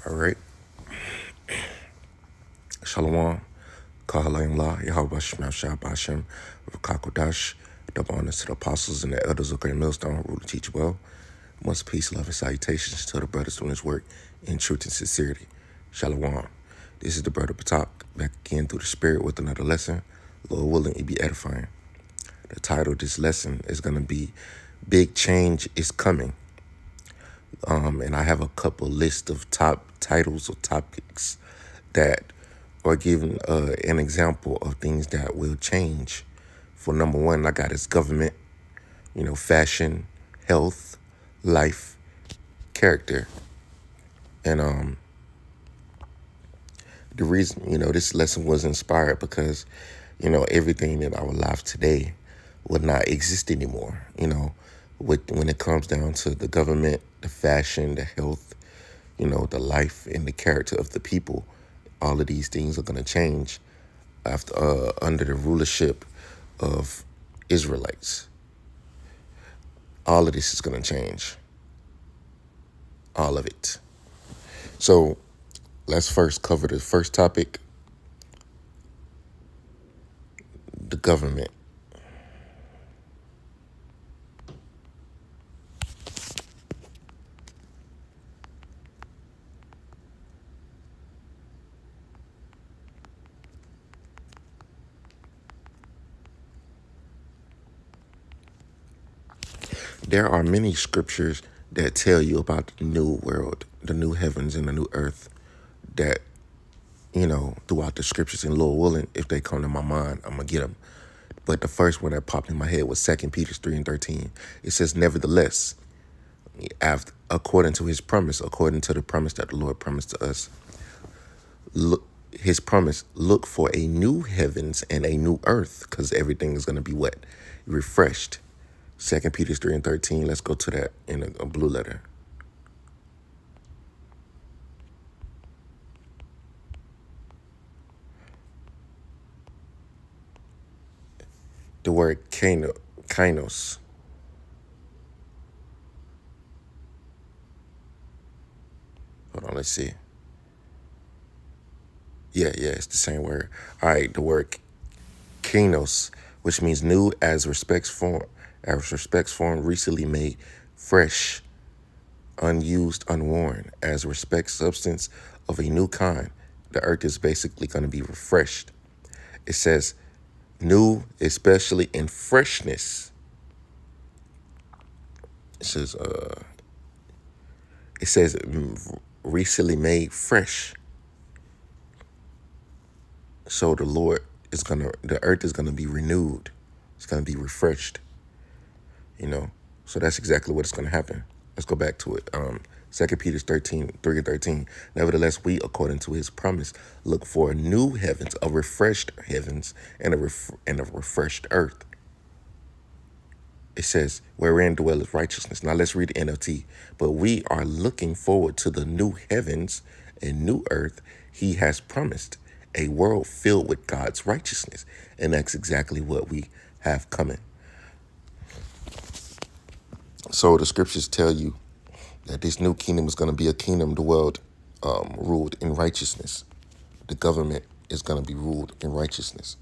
All right. Shalom. Kahalayim La. Yahweh Shemel Shabashem. Kakodash. Double honors to the apostles and the elders of Great Millstone who rule to teach well. Much peace, love, and salutations to the brothers doing this work in truth and sincerity. Shalom. This is the brother Patak, back again through the spirit with another lesson. Lord willing, it be edifying. The title of this lesson is going to be Big Change is Coming. And I have a couple list of top titles or topics that are giving an example of things that will change. For number one, I got is government, fashion, health, life, character. And the reason, this lesson was inspired because, everything in our life today would not exist anymore, when it comes down to the government, the fashion, the health, the life and the character of the people. All of these things are going to change after under the rulership of Israelites. All of this is going to change. All of it. So let's first cover the first topic, the government. There are many scriptures that tell you about the new world, the new heavens and the new earth that, throughout the scriptures, and Lord willing, if they come to my mind, I'm going to get them. But the first one that popped in my head was 2 Peter 3:13. It says, nevertheless, according to his promise, according to the promise that the Lord promised to us, his promise, look for a new heavens and a new earth, because everything is going to be what? Refreshed. 2 Peter 3:13. Let's go to that in a blue letter. The word kainos. Hold on, let's see. Yeah, it's the same word. All right, the word kainos, which means new as respects form, recently made, fresh, unused, unworn, as respects substance of a new kind. The earth is basically going to be refreshed. It says new, especially in freshness. It says recently made fresh. So the earth is gonna be renewed. It's gonna be refreshed. So that's exactly what's gonna happen. Let's go back to it. 2 Peter 3:13. Nevertheless, we, according to his promise, look for new heavens, a refreshed heavens, and a refreshed earth. It says, wherein dwelleth righteousness. Now let's read the NLT. But we are looking forward to the new heavens and new earth he has promised, a world filled with God's righteousness. And that's exactly what we have coming. So the scriptures tell you that this new kingdom is going to be a kingdom ruled in righteousness. The government is going to be ruled in righteousness.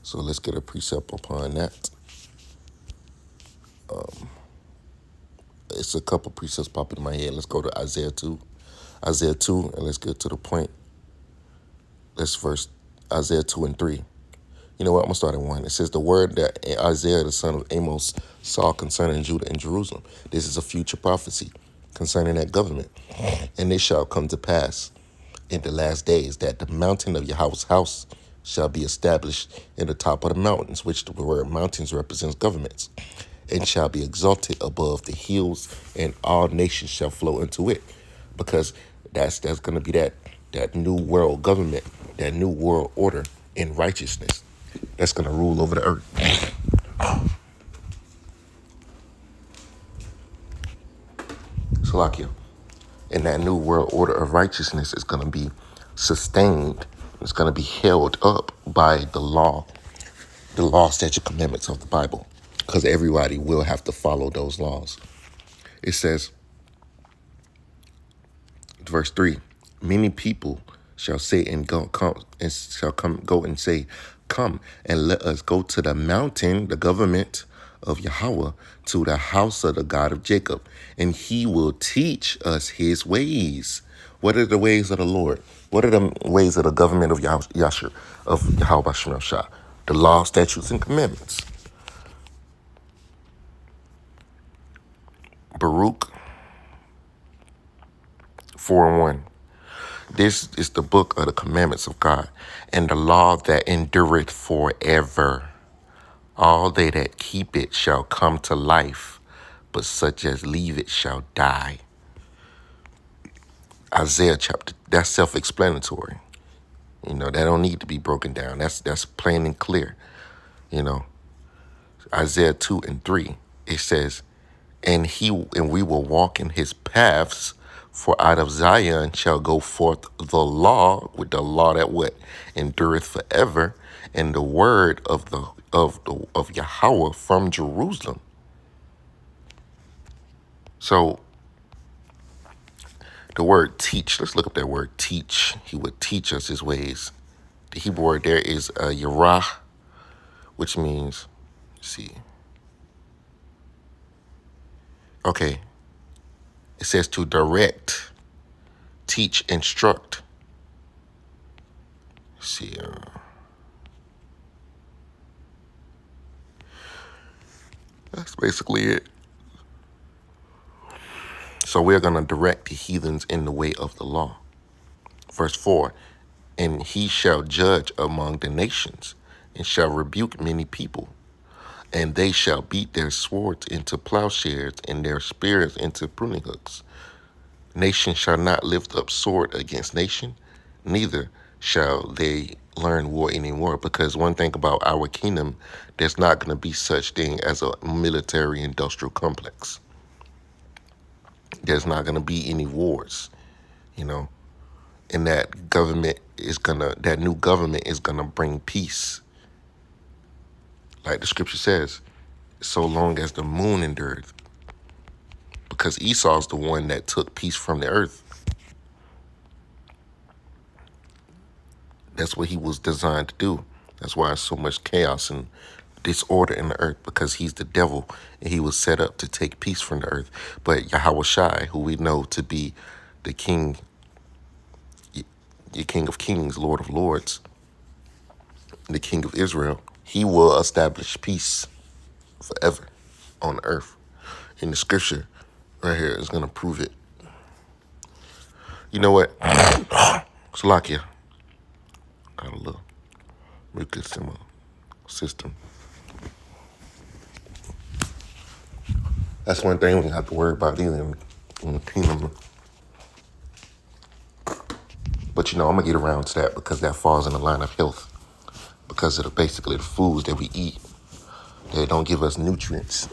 So let's get a precept upon that. It's a couple precepts popping in my head. Let's go to Isaiah 2. Isaiah 2, and let's get to the point. Let's verse Isaiah 2:3. You know what? I'm going to start at 1. It says, the word that Isaiah, the son of Amos, saw concerning Judah and Jerusalem. This is a future prophecy concerning that government. And it shall come to pass in the last days that the mountain of Yahweh's house shall be established in the top of the mountains, which the word mountains represents governments, and shall be exalted above the hills, and all nations shall flow into it. Because that's going to be that new world government, that new world order in righteousness that's going to rule over the earth. Salakia. And that new world order of righteousness is going to be sustained. It's going to be held up by the law, statute, commandments of the Bible, because everybody will have to follow those laws. It says, verse 3, Many people shall say and go and say, come and let us go to the mountain, the government of Yahweh, to the house of the God of Jacob, and he will teach us his ways. What are the ways of the Lord? What are the ways of the government of Yahshua, of Yahweh Shem Shah? The law, statutes, and commandments. Baruch 4:1. This is the book of the commandments of God, and the law that endureth forever. All they that keep it shall come to life, but such as leave it shall die. Isaiah chapter, that's self-explanatory. That don't need to be broken down. That's plain and clear. Isaiah 2:3, it says, and we will walk in his paths, for out of Zion shall go forth the law, with the law that what endureth forever, and the word of Yahweh from Jerusalem. So the word teach, let's look up that word teach. He would teach us his ways. The Hebrew word there is yerah, which means, let's see. Okay. It says to direct, teach, instruct. Let's see. That's basically it. So we're going to direct the heathens in the way of the law. Verse 4, and he shall judge among the nations, and shall rebuke many people. And they shall beat their swords into plowshares, and their spears into pruning hooks. Nation shall not lift up sword against nation, neither shall they learn war anymore. Because one thing about our kingdom, there's not going to be such thing as a military industrial complex. There's not going to be any wars, and that new government is gonna bring peace. Like the scripture says, so long as the moon endured. Because Esau's the one that took peace from the earth. That's what he was designed to do. That's why there's so much chaos and disorder in the earth, because he's the devil and he was set up to take peace from the earth. But Yahweh Shai, who we know to be the king, the King of Kings, Lord of Lords, the King of Israel, he will establish peace forever on earth. And the scripture right here is going to prove it. You know what? Salakia. Got a little mucus in my system. That's one thing we have to worry about either in the kingdom. But I'm going to get around to that, because that falls in the line of health. Because of basically the foods that we eat, they don't give us nutrients.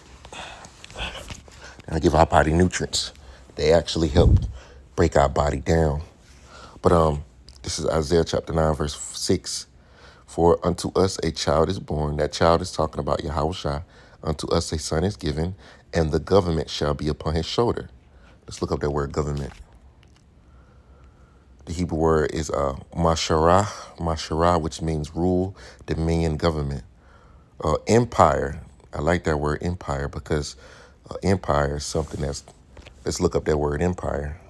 They don't give our body nutrients. They actually help break our body down. But this is Isaiah chapter 9, verse 6. For unto us a child is born. That child is talking about Yahweh Shai. Unto us a son is given, and the government shall be upon his shoulder. Let's look up that word government. The Hebrew word is masharah, which means rule, dominion, government. Empire, I like that word empire, because empire is something that's, let's look up that word empire.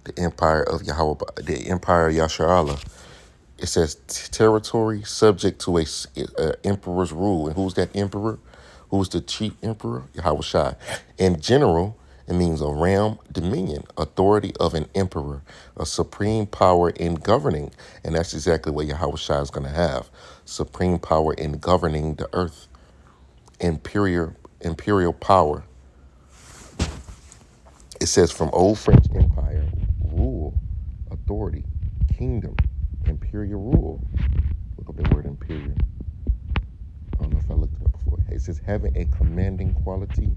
The empire of Yahweh, the empire of Yasharallah. It says territory subject to a emperor's rule. And who's that emperor? Who's the chief emperor? Yahweh Shai. In general, it means a realm, dominion, authority of an emperor, a supreme power in governing. And that's exactly what Yahweh Shai is going to have. Supreme power in governing the earth. Imperial power. It says from old French Empire, rule, authority, kingdom, imperial rule. Look up the word imperial. I don't know if I looked it up before. It says having a commanding quality.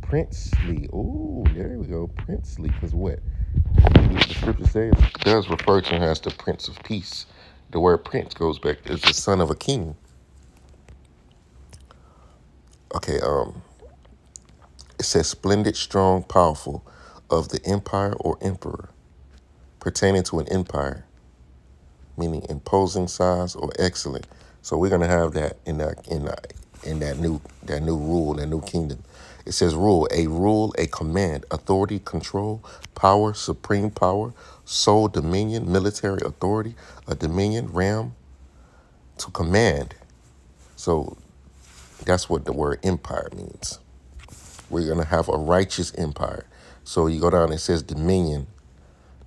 Princely. Oh, there we go. Princely. Because what? The scripture says it does refer to him as the Prince of Peace. The word prince goes back as the son of a king. Okay, it says splendid, strong, powerful, of the empire or emperor. pertaining to an empire, meaning imposing size or excellent. So we're gonna have that in that new rule, that new kingdom. It says rule, a command, authority, control, power, supreme power, sole dominion, military authority, a dominion, realm, to command. So that's what the word empire means. We're gonna have a righteous empire. So you go down and it says dominion.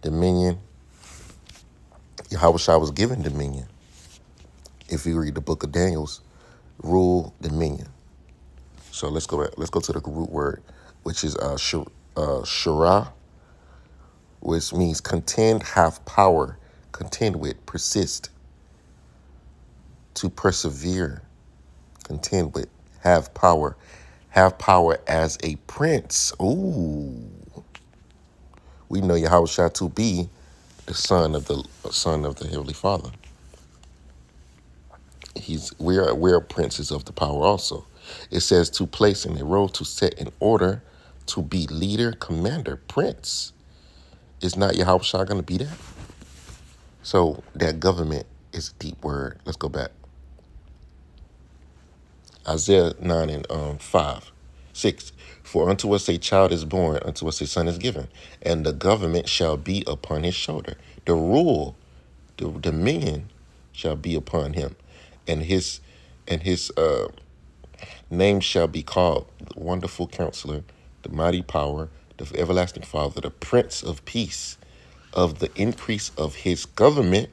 Dominion. Yahushua was given dominion. If you read the book of Daniel's, rule, dominion. So let's go back. Let's go to the root word, which is shara, which means contend, have power, contend with, persist, to persevere, contend with, have power as a prince. Ooh, we know Yahushua to be the son of the Heavenly Father. We're princes of the power also. It says to place in a role, to set in order, to be leader, commander, prince. Is not Yahushua going to be that? So that government is a deep word. Let's go back. Isaiah 9 and 5, 6. For unto us a child is born, unto us a son is given, and the government shall be upon his shoulder. The rule, the dominion shall be upon him, and his name shall be called the Wonderful Counselor, the Mighty Power, the Everlasting Father, the Prince of Peace. Of the increase of his government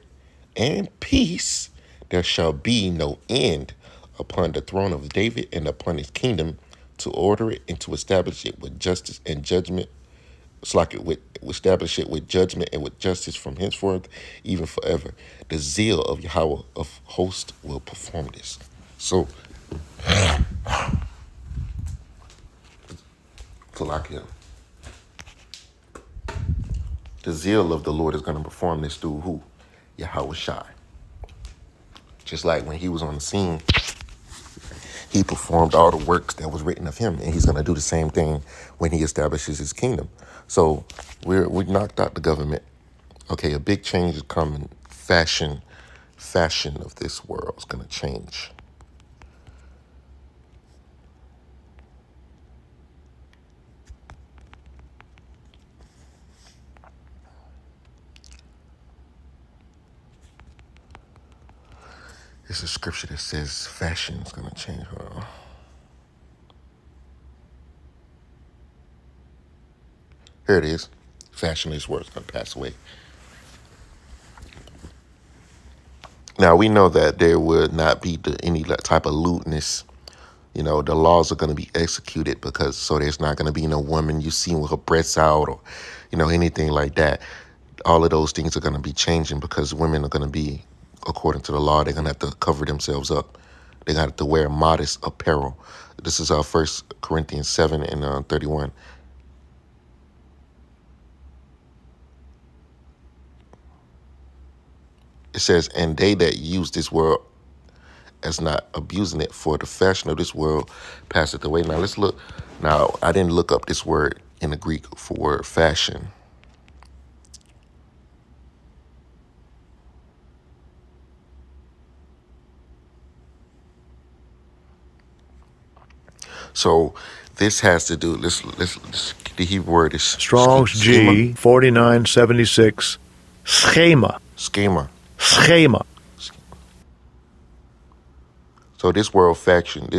and peace, there shall be no end upon the throne of David and upon his kingdom, to order it and to establish it with justice and judgment. It's like it would establish it with judgment and with justice from henceforth, even forever. The zeal of Yahweh of hosts will perform this. So like him. The zeal of the Lord is going to perform this through who? Yahweh Shai. Just like when he was on the scene, he performed all the works that was written of him, and he's going to do the same thing when he establishes his kingdom. So we knocked out the government. Okay, a big change is coming. Fashion of this world is going to change. There's a scripture that says fashion is going to change. Here it is. Fashion of this world is going to pass away. Now, we know that there would not be any type of lewdness. You know, the laws are going to be executed so there's not going to be no woman you see with her breasts out or, anything like that. All of those things are going to be changing because women are going to be, according to the law, they're going to have to cover themselves up. They're going to have to wear modest apparel. This is 1 Corinthians 7 and 31. It says, and they that use this world as not abusing it, for the fashion of this world passeth away. Now let's look. Now, I didn't look up this word in the Greek for word fashion. So this has to do, let's the Hebrew word is Strong's G 4976 schema. Schema. Schema. So this word fashion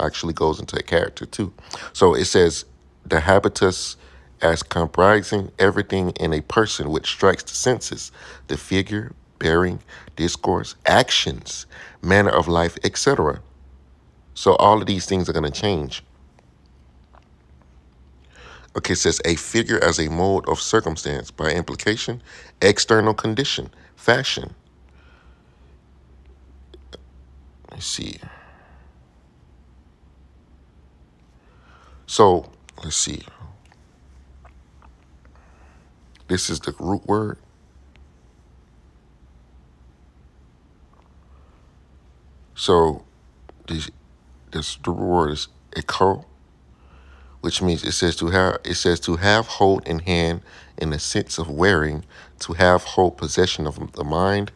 actually goes into a character too. So it says the habitus as comprising everything in a person which strikes the senses, the figure, bearing, discourse, actions, manner of life, etc. So all of these things are going to change. Okay, it says a figure as a mode of circumstance, by implication, external condition, fashion. Let's see. So, let's see. This is the root word. So, the root word is echo, which means it says to have hold in hand in the sense of wearing, to have hold possession of the mind,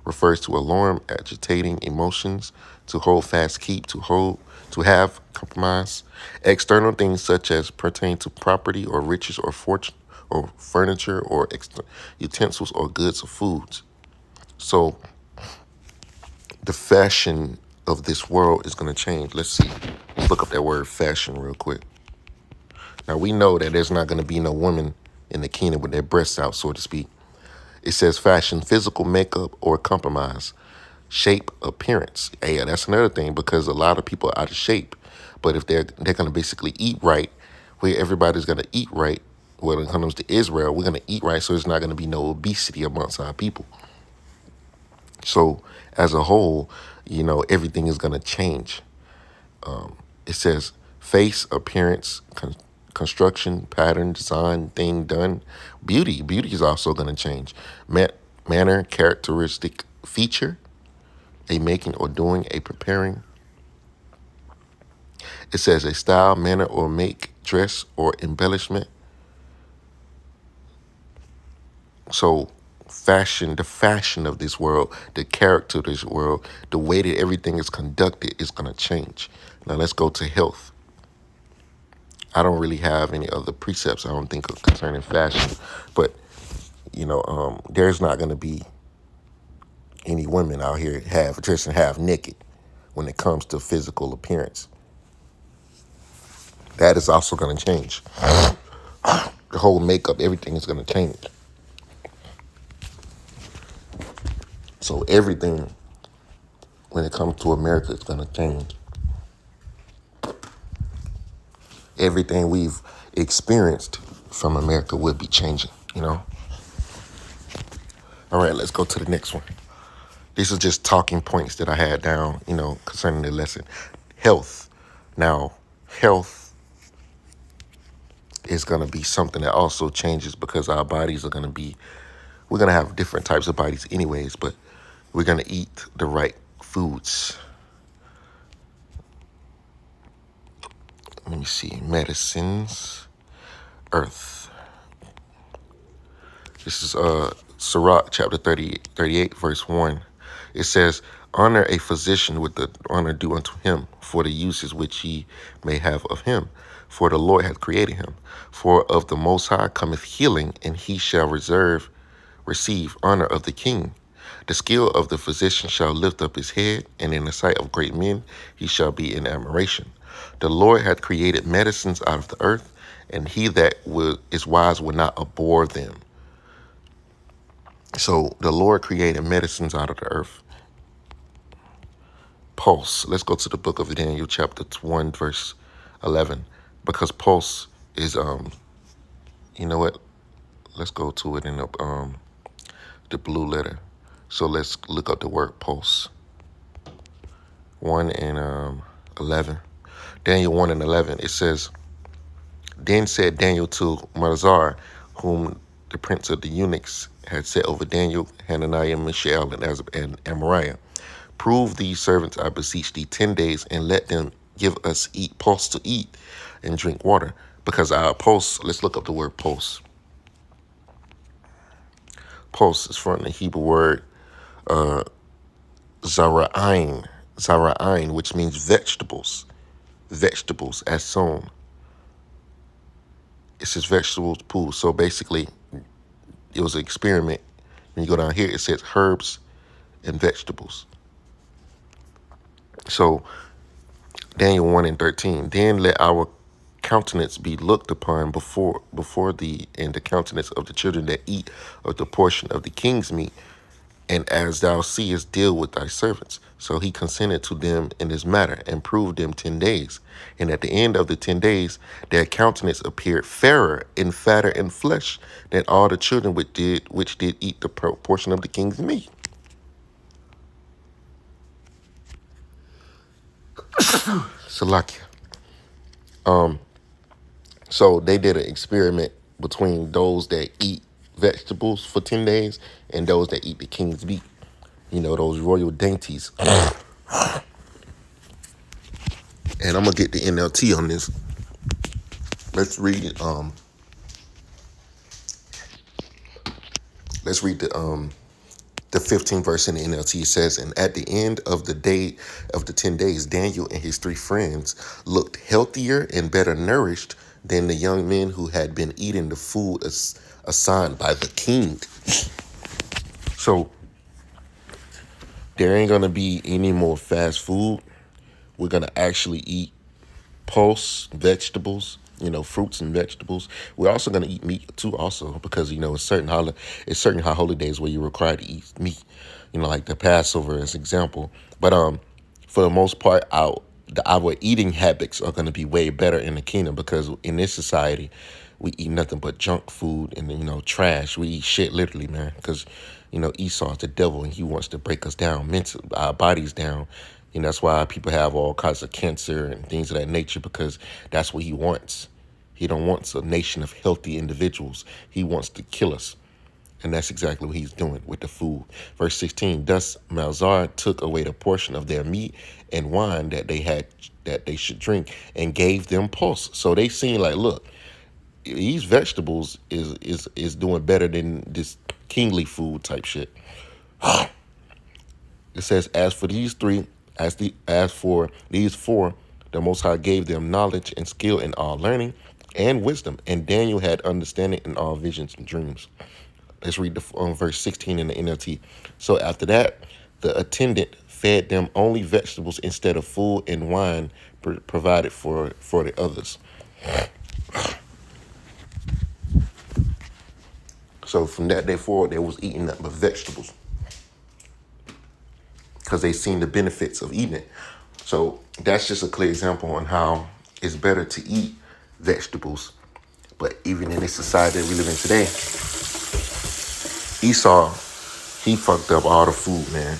refers to alarm, agitating emotions, to hold fast, keep, to hold, to have, compromise. External things such as pertain to property or riches or fortune or furniture or utensils or goods or foods. So the fashion of this world is going to change. Let's see. Let's look up that word fashion real quick. Now we know that there's not going to be no woman in the kingdom with their breasts out, so to speak. It says fashion, physical makeup or compromise, shape, appearance. Yeah, that's another thing because a lot of people are out of shape. But if they're going to basically eat right, where everybody's going to eat right, when it comes to Israel, we're going to eat right, so there's not going to be no obesity amongst our people. So as a whole, everything is going to change. It says face, appearance, construction, pattern, design, thing done. Beauty is also going to change. Manner, characteristic, feature, a making or doing, a preparing. It says a style, manner, or make, dress, or embellishment. So the fashion of this world, the character of this world, the way that everything is conducted is going to change. Now let's go to health. I don't really have any other precepts, I don't think, concerning fashion. But, there's not going to be any women out here dressing half naked when it comes to physical appearance. That is also going to change. The whole makeup, everything is going to change. So everything, when it comes to America, is going to change. Everything we've experienced from America will be changing, All right, let's go to the next one. These are just talking points that I had down, concerning the lesson. Health. Now, health is going to be something that also changes because our bodies are going to be, we're going to have different types of bodies anyways, but we're going to eat the right foods. Let me see. Medicines. Earth. This is Sirach chapter 38, verse 1. It says, honor a physician with the honor due unto him for the uses which ye may have of him. For the Lord hath created him. For of the Most High cometh healing, and he shall receive honor of the king. The skill of the physician shall lift up his head, and in the sight of great men he shall be in admiration. The Lord hath created medicines out of the earth, and he that is wise will not abhor them. So the Lord created medicines out of the earth. Pulse. Let's go to the book of Daniel, chapter 1, verse 11. Because pulse is, you know what? Let's go to it in the blue letter. So let's look up the word pulse. 1 and 11. Daniel 1 and 11. It says, then said Daniel to Melzar, whom the prince of the eunuchs had set over Daniel, Hananiah, Mishael, and Amariah, prove these servants, I beseech thee, 10 days, and let them give us pulse to eat and drink water. Because our pulse, let's look up the word pulse. Pulse is from the Hebrew word zara'ain, which means vegetables as sown. It says vegetables pool. So basically, it was an experiment. When you go down here, it says herbs and vegetables. So Daniel 1 and 13. Then let our countenance be looked upon before thee, and the countenance of the children that eat of the portion of the king's meat. And as thou seest, deal with thy servants. So he consented to them in this matter, and proved them 10 days. And at the end of the 10 days, their countenance appeared fairer and fatter in flesh than all the children which did eat the portion of the king's meat. Salakia. So they did an experiment between those that eat vegetables for 10 days and those that eat the king's meat. Those royal dainties. And I'm going to get the NLT on this. Let's read the 15th verse in the NLT. It says, and at the end of the day of the 10 days, Daniel and his three friends looked healthier and better nourished than the young men who had been eating the food assigned by the king. So there ain't gonna be any more fast food. We're gonna actually eat pulse vegetables, fruits and vegetables. We're also gonna eat meat too, also because it's certain holidays where you're required to eat meat. Like the Passover as example. But for the most part, our eating habits are gonna be way better in the kingdom because in this society, we eat nothing but junk food and trash. We eat shit literally, man, because Esau's the devil and he wants to break us down, mentally, our bodies down. And that's why people have all kinds of cancer and things of that nature because that's what he wants. He don't want a nation of healthy individuals. He wants to kill us. And that's exactly what he's doing with the food. Verse 16, thus Malzar took away the portion of their meat and wine that they should drink and gave them pulse. So they seen like, look, these vegetables is doing better than this kingly food type shit. It says, as for these four, the Most High gave them knowledge and skill in all learning and wisdom, and Daniel had understanding in all visions and dreams. Let's read verse 16 in the NLT. So after that, the attendant fed them only vegetables instead of food and wine provided for the others. So from that day forward, they was eating nothing but vegetables because they seen the benefits of eating it. So that's just a clear example on how it's better to eat vegetables. But even in this society that we live in today, Esau, he fucked up all the food, man.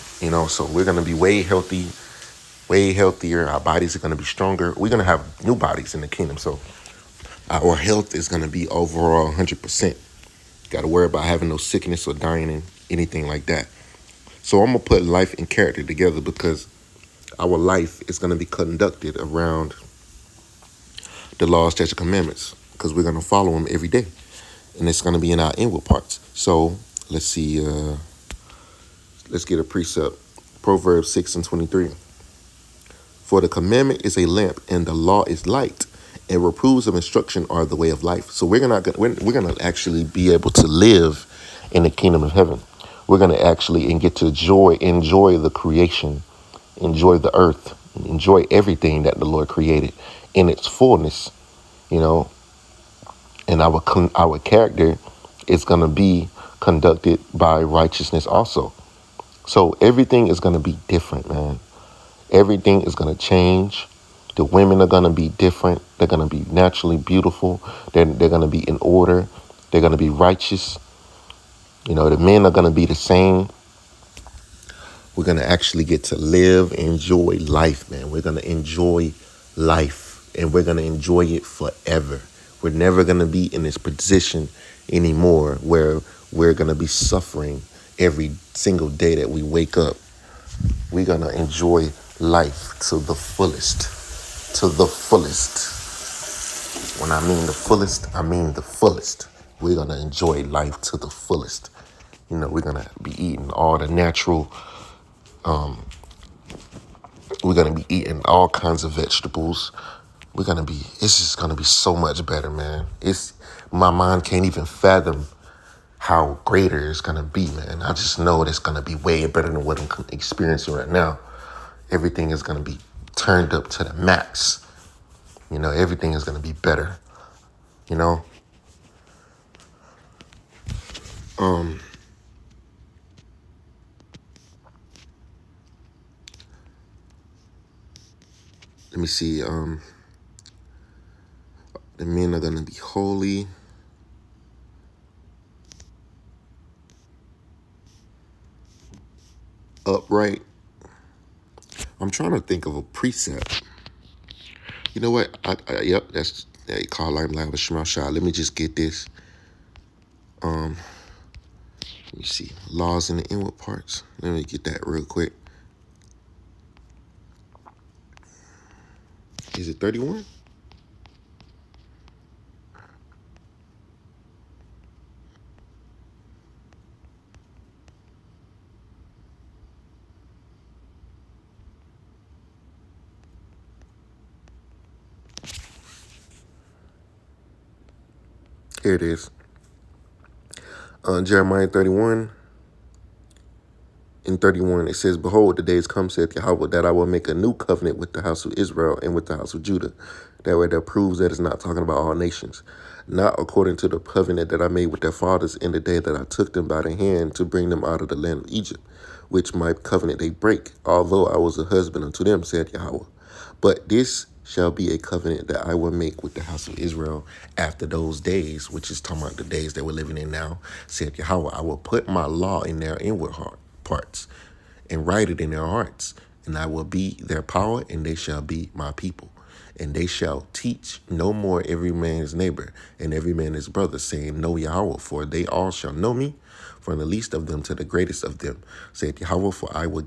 So we're going to be way healthier. Our bodies are going to be stronger. We're going to have new bodies in the kingdom. So our health is going to be overall 100%. Got to worry about having no sickness or dying and anything like that. So I'm going to put life and character together because our life is going to be conducted around the laws, statutes, and commandments because we're going to follow them every day. And it's going to be in our inward parts. So let's see. Let's get a precept. Proverbs 6:23. For the commandment is a lamp and the law is light, and reproofs of instruction are the way of life. So we're gonna actually be able to live in the kingdom of heaven. We're gonna actually get to enjoy the creation, enjoy the earth, enjoy everything that the Lord created in its fullness. And our character is gonna be conducted by righteousness also. So everything is gonna be different, man. Everything is going to change. The women are going to be different. They're going to be naturally beautiful. They're going to be in order. They're going to be righteous. The men are going to be the same. We're going to actually get to live, enjoy life, man. We're going to enjoy life and we're going to enjoy it forever. We're never going to be in this position anymore where we're going to be suffering every single day that we wake up. We're going to enjoy life to the fullest. When I mean the fullest, I mean the fullest. We're going to enjoy life to the fullest. We're going to be eating all the natural, we're going to be eating all kinds of vegetables. It's just going to be so much better, man. My mind can't even fathom how greater it's going to be, man. I just know it's going to be way better than what I'm experiencing right now. Everything is going to be turned up to the max. Everything is going to be better. Let me see. The men are going to be holy. Upright. I'm trying to think of a precept. You know what? Yep, that's call life with Shema Shah. Let me just get this. Let me see. Laws in the inward parts. Let me get that real quick. Is it 31? Here it is. Jeremiah 31 and 31, it says, Behold, the days come, saith Yahweh, that I will make a new covenant with the house of Israel and with the house of Judah. That way that proves that it's not talking about all nations. Not according to the covenant that I made with their fathers in the day that I took them by the hand to bring them out of the land of Egypt, which my covenant they break, although I was a husband unto them, said Yahweh. But this shall be a covenant that I will make with the house of Israel after those days, which is talking about the days that we're living in now, said Yahweh. I will put my law in their inward parts and write it in their hearts, and I will be their power, and they shall be my people. And they shall teach no more every man his neighbor and every man his brother, saying, Know Yahweh, for they all shall know me, from the least of them to the greatest of them, said Yahweh, for I will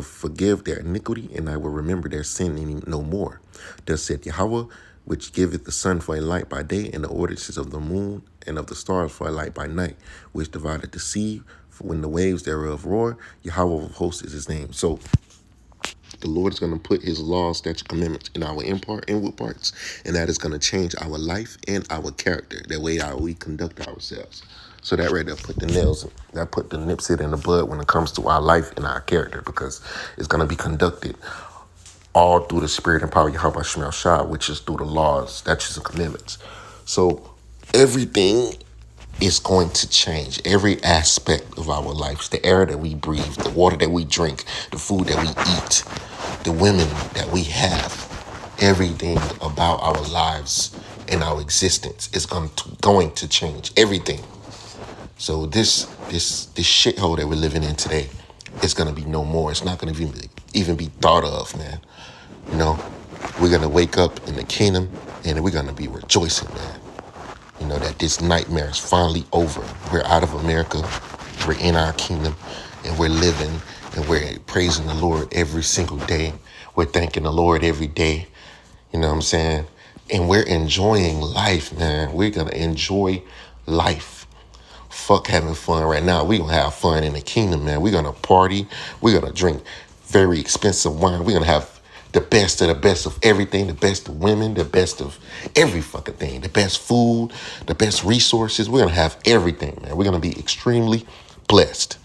forgive their iniquity, and I will remember their sin any no more. Thus said Yahweh, which giveth the sun for a light by day, and the ordinances of the moon and of the stars for a light by night, which divided the sea when the waves thereof roar. Yahweh of hosts is his name. So the Lord is going to put his laws, statutes, commandments in our inward parts, and that is going to change our life and our character, the way how we conduct ourselves. So that right there put the nails, that put the nipset in the bud when it comes to our life and our character, because it's going to be conducted all through the spirit and power of Yahweh Shemel Shah, which is through the laws, statutes, and commandments. So everything is going to change. Every aspect of our lives, the air that we breathe, the water that we drink, the food that we eat, the women that we have, everything about our lives and our existence is going to change. Everything. So this shithole that we're living in today is going to be no more. It's not going to even be thought of, man. You know, we're going to wake up in the kingdom and we're going to be rejoicing, man. You know, that this nightmare is finally over. We're out of America. We're in our kingdom and we're living and we're praising the Lord every single day. We're thanking the Lord every day. You know what I'm saying? And we're enjoying life, man. We're going to enjoy life. Fuck having fun right now. We're going to have fun in the kingdom, man. We're going to party. We're going to drink very expensive wine. We're going to have the best of everything, the best of women, the best of every fucking thing, the best food, the best resources. We're going to have everything, man. We're going to be extremely blessed,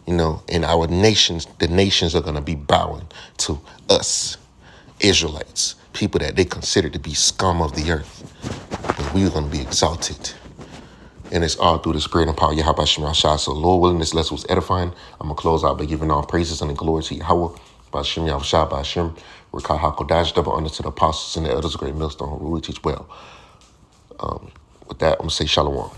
you know, and the nations are going to be bowing to us, Israelites, people that they consider to be scum of the earth. But we're going to be exalted. And it's all through the spirit and power of Yahweh Shemel Shah. So Lord willing, this lesson was edifying. I'm going to close out by giving all praises and the glory to Yahweh. Ba'ashem Yahweh Shah, Ba'ashem. Rekah HaKodash, double honor to the apostles and the elders of Great Millstone who really teach well. With that, I'm going to say shalom.